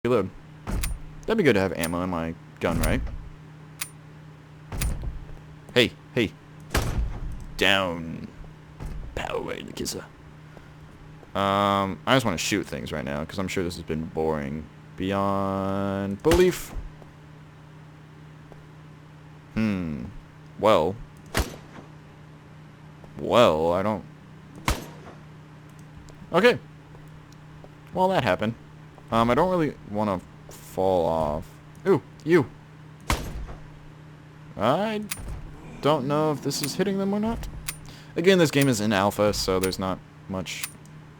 Reload. That'd be good to have ammo in my gun, right? Hey, hey. Down. Power right in the kisser. I just want to shoot things right now, because I'm sure this has been boring. Beyond belief. Well. Well, I don't... Okay. Well, that happened. I don't really want to fall off. Ooh, you. I don't know if this is hitting them or not. Again, this game is in alpha, so there's not much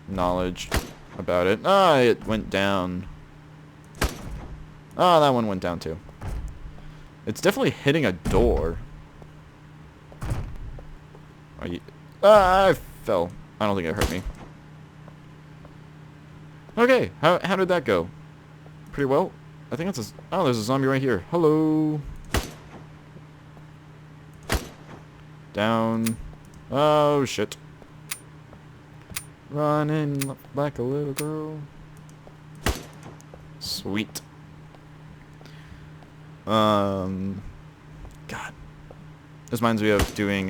knowledge about it. Ah, it went down. Ah, that one went down too. It's definitely hitting a door. Are you... Ah, I fell. I don't think it hurt me. Okay, how did that go? Pretty well. I think that's a... Oh, there's a zombie right here. Hello. Down. Oh, shit. Running like a little girl. Sweet. God. This reminds me of doing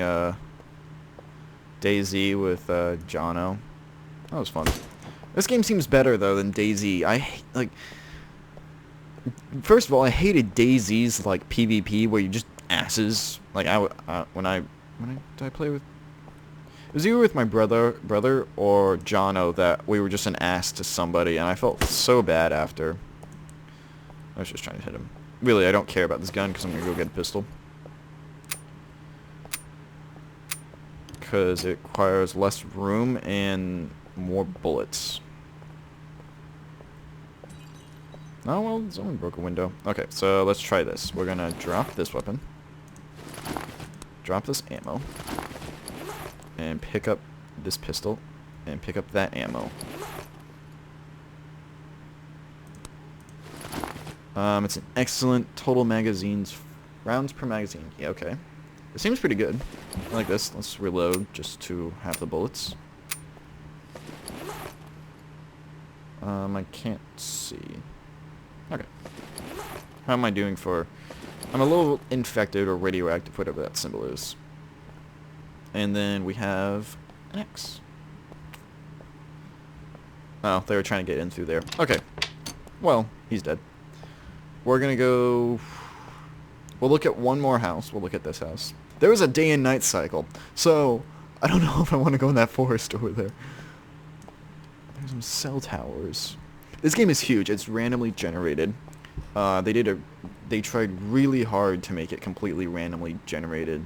DayZ with Jono. That was fun. This game seems better though than DayZ. First of all, I hated DayZ's like PvP where you just asses. Like when did I play with? It was either with my brother or Jono that we were just an ass to somebody, and I felt so bad after. I was just trying to hit him. Really, I don't care about this gun because I'm gonna go get a pistol. Because it requires less room and more bullets. Oh, well, someone broke a window. Okay, so let's try this. We're gonna drop this weapon. Drop this ammo. And pick up this pistol. And pick up that ammo. It's an excellent total magazines. Rounds per magazine. Yeah, okay. It seems pretty good. I like this. Let's reload just to have the bullets. I can't see. Okay. How am I doing for... I'm a little infected or radioactive, whatever that symbol is. And then we have an X. Oh, they were trying to get in through there. Okay. Well, he's dead. We're gonna go... We'll look at one more house. We'll look at this house. There was a day and night cycle, so I don't know if I want to go in that forest over there. There's some cell towers. This game is huge. It's randomly generated. They tried really hard to make it completely randomly generated.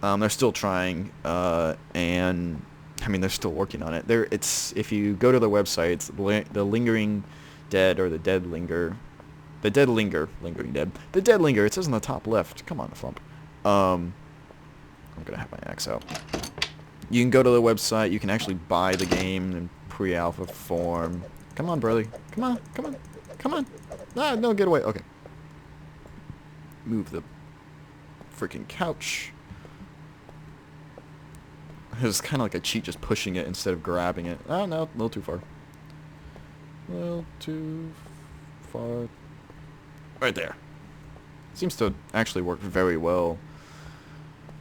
They're still trying, and I mean they're still working on it. If you go to the website, it's the Lingering Dead or the Dead Linger. The Dead Linger, Lingering Dead. The Dead Linger, it says on the top left. Come on, Aflomp. I'm gonna have my axe out. You can go to the website, you can actually buy the game in pre-alpha form. Come on, brother. Come on, come on, come on. Ah, no, get away. Okay. Move the freaking couch. It was kind of like a cheat just pushing it instead of grabbing it. Oh, no, a little too far. A little too far. Right there. Seems to actually work very well.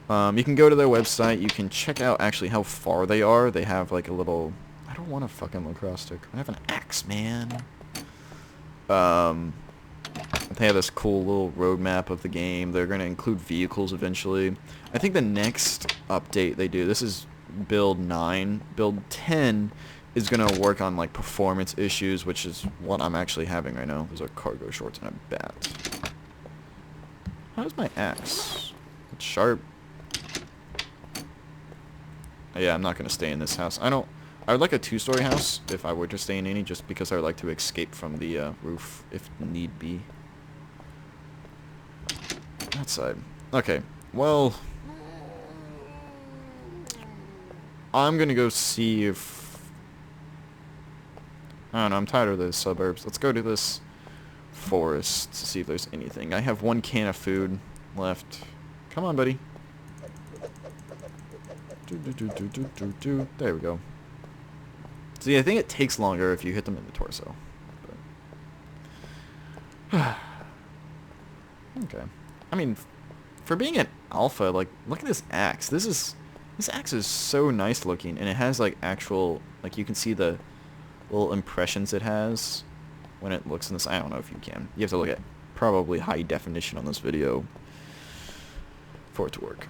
You can go to their website. You can check out actually how far they are. They have like a little... I don't want a fucking lacrosse stick. I have an axe, man. They have this cool little roadmap of the game. They're going to include vehicles eventually. I think the next update they do, this is build 9. Build 10 is going to work on like performance issues, which is what I'm actually having right now. Those are cargo shorts and a bat. How's my axe? It's sharp. Yeah, I'm not going to stay in this house. I would like a 2-story house if I were to stay in any, just because I would like to escape from the roof if need be. Outside. Okay, well... I'm going to go see if... I don't know, I'm tired of the suburbs. Let's go to this forest to see if there's anything. I have 1 can of food left. Come on, buddy. There we go. See, I think it takes longer if you hit them in the torso. But Okay. I mean, for being an alpha, like, look at this axe. This axe is so nice looking, and it has, like, actual, like, you can see the little impressions it has when it looks in this. I don't know if you can. You have to look at probably high definition on this video for it to work.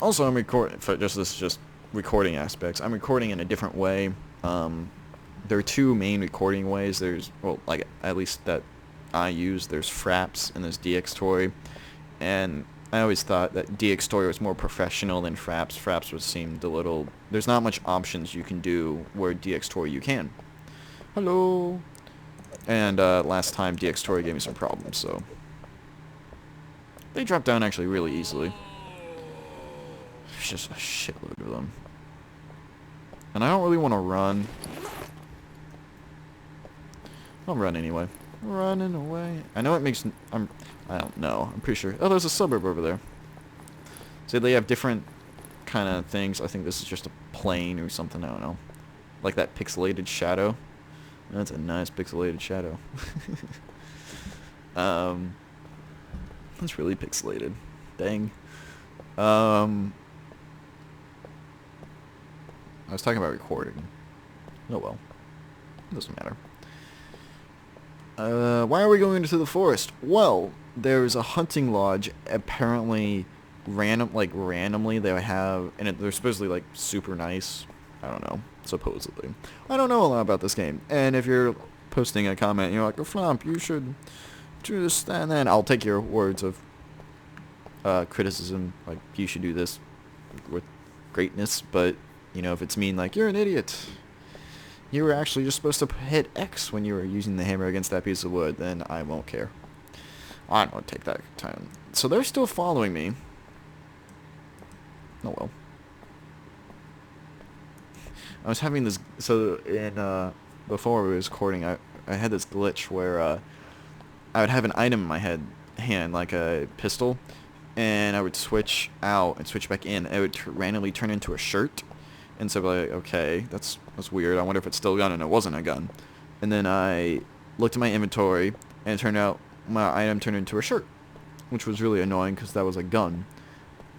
Also, I'm recording, for just recording aspects. I'm recording in a different way. There are two main recording ways. There's, well, like, at least that I use. There's Fraps and there's DxTory. And I always thought that DxTory was more professional than Fraps. Fraps would seem a little... There's not much options you can do where DxTory you can. Hello. And last time DxTory gave me some problems, so... They drop down actually really easily. There's just a shitload of them. And I don't really want to run. I'll run anyway. Running away. I know it makes... I don't know. I'm pretty sure... Oh, there's a suburb over there. So they have different kind of things. I think this is just a plane or something. I don't know. Like that pixelated shadow. That's a nice pixelated shadow. That's really pixelated. Dang. I was talking about recording. Oh well. It doesn't matter. Why are we going into the forest? Well, there's a hunting lodge. Apparently, randomly they have, and they're supposedly like super nice. I don't know. Supposedly, I don't know a lot about this game. And if you're posting a comment, and you're like, "Aflomp, you should do this and then," I'll take your words of criticism. Like, you should do this with greatness. But you know, if it's mean, like, you're an idiot. You were actually just supposed to hit X when you were using the hammer against that piece of wood, then I won't care. I don't take that time. So they're still following me. Oh well. I was having this, so in, before we was recording, I had this glitch where, I would have an item in my hand, like a pistol, and I would switch out and switch back in, and it would randomly turn into a shirt. And so, like, okay, that's weird. I wonder if it's still a gun, and it wasn't a gun. And then I looked at my inventory, and it turned out my item turned into a shirt, which was really annoying because that was a gun.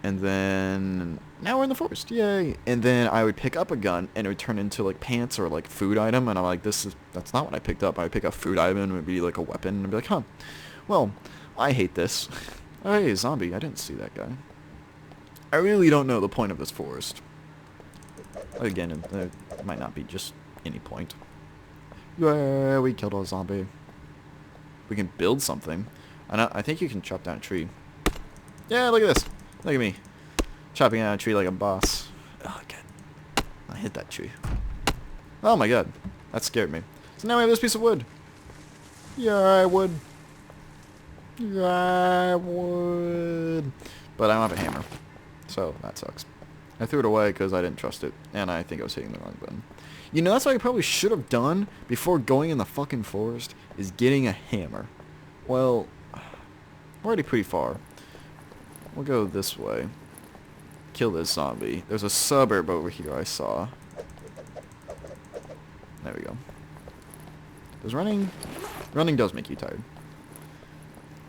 And then now we're in the forest, yay! And then I would pick up a gun, and it would turn into like pants or like food item, and I'm like, that's not what I picked up. I would pick up food item, and it would be like a weapon, and I'd be like, huh, well, I hate this. Oh, hey, zombie! I didn't see that guy. I really don't know the point of this forest. Again, there might not be just any point. Yeah, we killed a zombie. We can build something. I think you can chop down a tree. Yeah, look at this. Look at me. Chopping down a tree like a boss. Oh, God. I hit that tree. Oh, my God. That scared me. So now we have this piece of wood. Yeah, I would. Yeah, I would. But I don't have a hammer. So, that sucks. I threw it away because I didn't trust it, and I think I was hitting the wrong button. You know, that's what I probably should have done before going in the fucking forest, is getting a hammer. Well, we're already pretty far. We'll go this way. Kill this zombie. There's a suburb over here I saw. There we go. Does running does make you tired.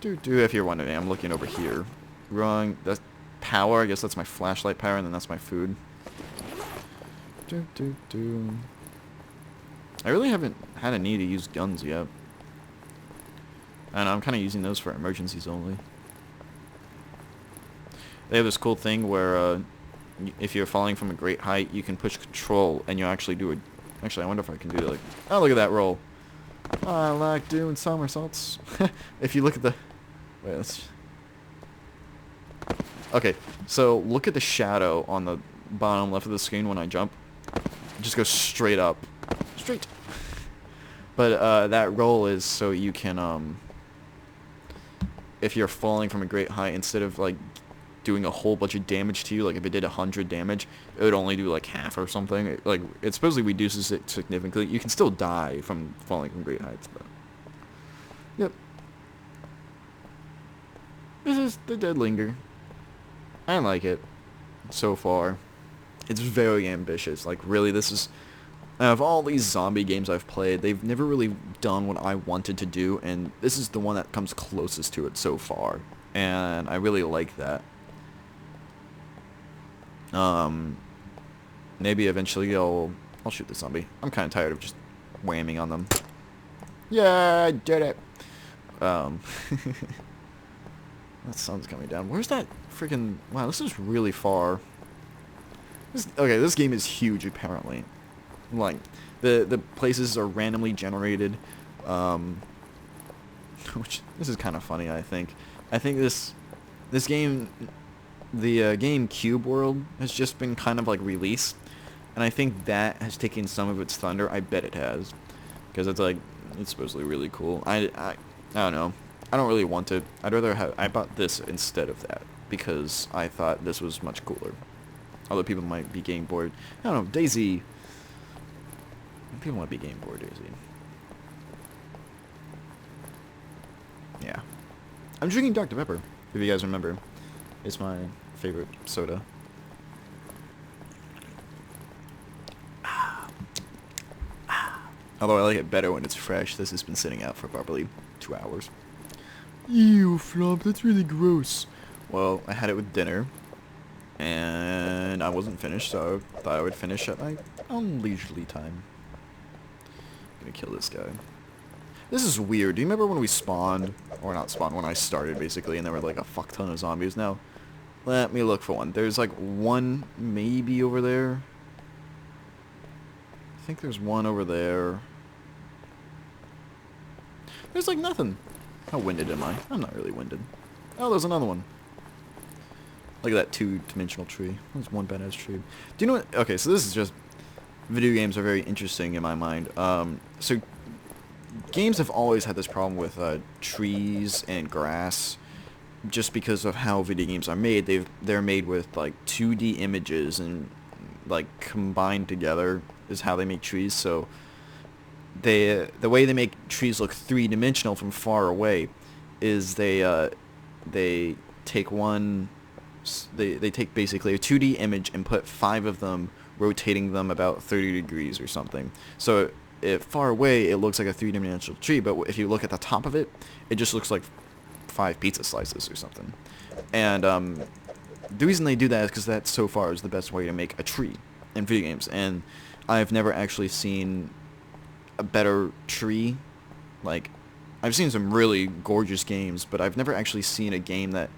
If you're wondering, I'm looking over here. That's power, I guess that's my flashlight power, and then that's my food. I really haven't had a need to use guns yet. And I'm kind of using those for emergencies only. They have this cool thing where if you're falling from a great height, you can push control, and you actually do it. Actually, I wonder if I can do it. Like, oh, look at that roll. I like doing somersaults. If you look at the... Wait, let's... Okay, so look at the shadow on the bottom left of the screen when I jump. It just goes straight up. Straight. But that roll is so you can, if you're falling from a great height, instead of like doing a whole bunch of damage to you, like if it did 100 damage, it would only do like half or something. It supposedly reduces it significantly. You can still die from falling from great heights, but... Yep. This is the Dead Linger. I like it so far. It's very ambitious. Like, really, this is Out of all these zombie games I've played, they've never really done what I wanted to do, and this is the one that comes closest to it so far. And I really like that. Maybe eventually I'll shoot the zombie. I'm kind of tired of just whamming on them. Yeah, I did it. That sun's coming down. Where's that freaking... Wow, this is really far. Okay, this game is huge, apparently. Like, the places are randomly generated. Which, this is kind of funny, I think. I think this game... The game Cube World has just been kind of, like, released. And I think that has taken some of its thunder. I bet it has. Because it's, like... It's supposedly really cool. I don't know. I don't really want it. I'd rather have... I bought this instead of that. Because I thought this was much cooler. Although people might be getting bored. I don't know. Daisy... People might be getting bored, Daisy. Yeah. I'm drinking Dr. Pepper, if you guys remember. It's my favorite soda. Although I like it better when it's fresh. This has been sitting out for probably 2 hours. Ew, Flomp, that's really gross. Well, I had it with dinner, and I wasn't finished, so I thought I would finish at my own leisurely time. I'm gonna kill this guy. This is weird. Do you remember when we spawned, or not spawned, when I started, basically, and there were like a fuck ton of zombies? Now, let me look for one. There's like one maybe over there. I think there's one over there. There's like nothing. How winded am I? I'm not really winded. Oh, there's another one. Look at that 2-dimensional tree. There's one badass tree. Do you know what? Okay, so this is just... Video games are very interesting in my mind. So, games have always had this problem with trees and grass. Just because of how video games are made. They're made with, like, 2D images and, like, combined together is how they make trees. So... the way they make trees look 3-dimensional from far away is they take they take basically a 2D image and put 5 of them, rotating them about 30 degrees or something. So far away it looks like a 3-dimensional tree, but if you look at the top of it, it just looks like 5 pizza slices or something. And the reason they do that is because that so far is the best way to make a tree in video games, and I've never actually seen a better tree. Like, I've seen some really gorgeous games, but I've never actually seen a game that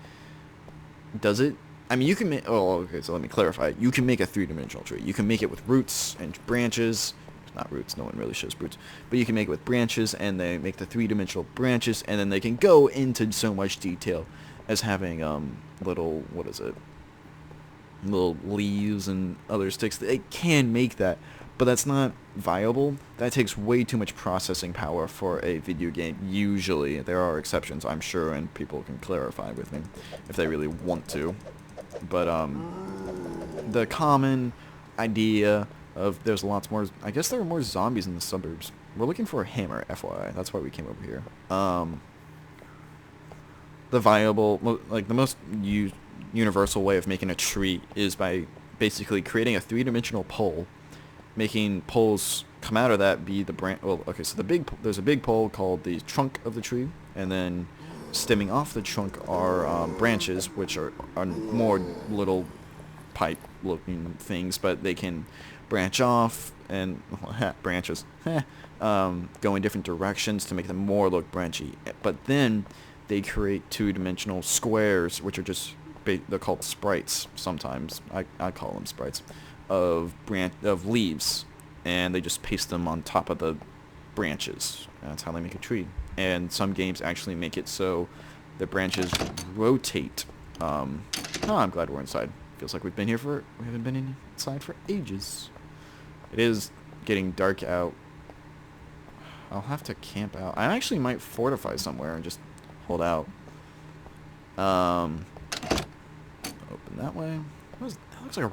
does it. I mean, you can make... Oh, okay, so let me clarify. You can make a 3-dimensional tree. You can make it with roots and branches. Not roots, no one really shows roots. But you can make it with branches, and they make the 3-dimensional branches, and then they can go into so much detail as having, little... What is it? Little leaves and other sticks. They can make that, but that's not viable. That takes way too much processing power for a video game, usually. There are exceptions, I'm sure, and people can clarify with me if they really want to. But, the common idea of there's lots more... I guess there are more zombies in the suburbs. We're looking for a hammer, FYI. That's why we came over here. The viable... Like, the most universal way of making a tree is by basically creating a 3-dimensional pole, making poles come out of that be the branch. Well, okay, so there's a big pole called the trunk of the tree, and then stemming off the trunk are branches, which are more little pipe-looking things, but they can branch off and branches go in different directions to make them more look branchy. But then they create 2-dimensional squares, which are just they're called sprites sometimes. I call them sprites of leaves, and they just paste them on top of the branches. That's how they make a tree. And some games actually make it so the branches rotate. Oh, I'm glad we're inside. Feels like we haven't been inside for ages. It is getting dark out. I'll have to camp out. I actually might fortify somewhere and just hold out. Open that way. That looks like a